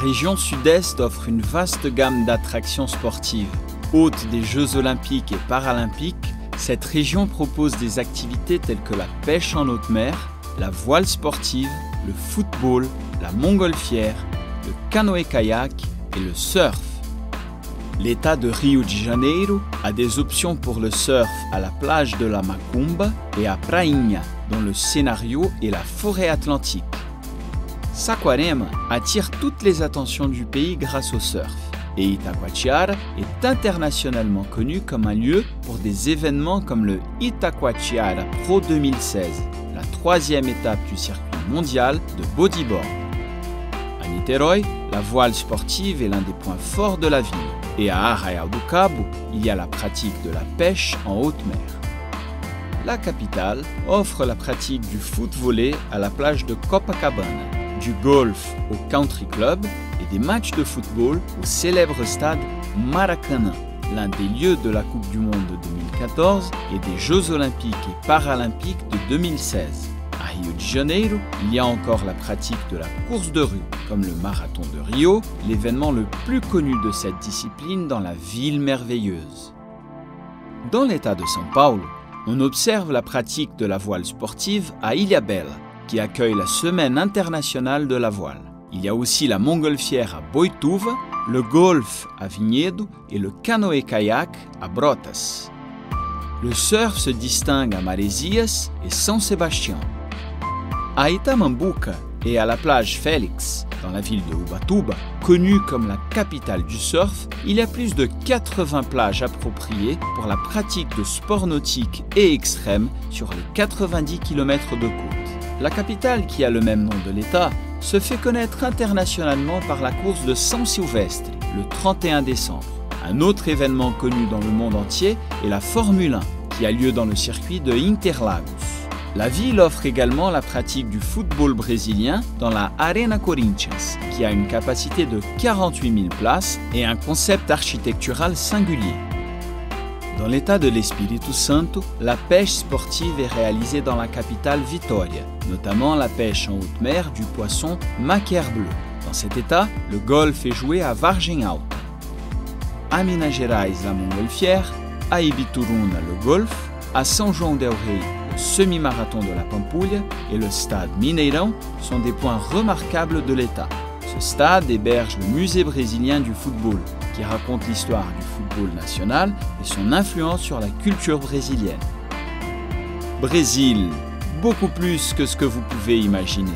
région sud-est offre une vaste gamme d'attractions sportives. Hôte des Jeux olympiques et paralympiques, cette région propose des activités telles que la pêche en haute mer, la voile sportive, le football, la montgolfière, le canoë-kayak et le surf. L'État de Rio de Janeiro a des options pour le surf à la plage de la Macumba et à Prainha, dont le scénario est la forêt atlantique. Saquarema attire toutes les attentions du pays grâce au surf. Et Itacoatiara est internationalement connu comme un lieu pour des événements comme le Itacoatiara Pro 2016, la troisième étape du circuit mondial de bodyboard. À Niterói, la voile sportive est l'un des points forts de la ville. Et à Arraial do Cabo, il y a la pratique de la pêche en haute mer. La capitale offre la pratique du foot-volley à la plage de Copacabana, du golf au country club et des matchs de football au célèbre stade Maracanã, l'un des lieux de la Coupe du Monde de 2014 et des Jeux olympiques et paralympiques de 2016. À Rio de Janeiro, il y a encore la pratique de la course de rue, comme le Marathon de Rio, l'événement le plus connu de cette discipline dans la ville merveilleuse. Dans l'état de São Paulo, on observe la pratique de la voile sportive à Ilhabela, qui accueille la Semaine internationale de la voile. Il y a aussi la montgolfière à Boituva, le golf à Vinhedo et le canoë-kayak à Brotas. Le surf se distingue à Maresias et São Sebastião. À Itamambuca et à la plage Félix, dans la ville de Ubatuba, connue comme la capitale du surf, il y a plus de 80 plages appropriées pour la pratique de sports nautiques et extrêmes sur les 90 km de côte. La capitale, qui a le même nom de l'État, se fait connaître internationalement par la course de São Silvestre, le 31 décembre. Un autre événement connu dans le monde entier est la Formule 1, qui a lieu dans le circuit de Interlagos. La ville offre également la pratique du football brésilien dans la Arena Corinthians, qui a une capacité de 48 000 places et un concept architectural singulier. Dans l'état de l'Espírito Santo, la pêche sportive est réalisée dans la capitale Vitória, notamment la pêche en haute mer du poisson macaire bleu. Dans cet état, le golf est joué à Vargem Alta. À Minas Gerais, la montgolfière, à Ibituruna, le golf, à São João del Rei, le semi-marathon de la Pampulha et le stade Mineirão sont des points remarquables de l'État. Ce stade héberge le musée brésilien du football, qui raconte l'histoire du football national et son influence sur la culture brésilienne. Brésil, beaucoup plus que ce que vous pouvez imaginer.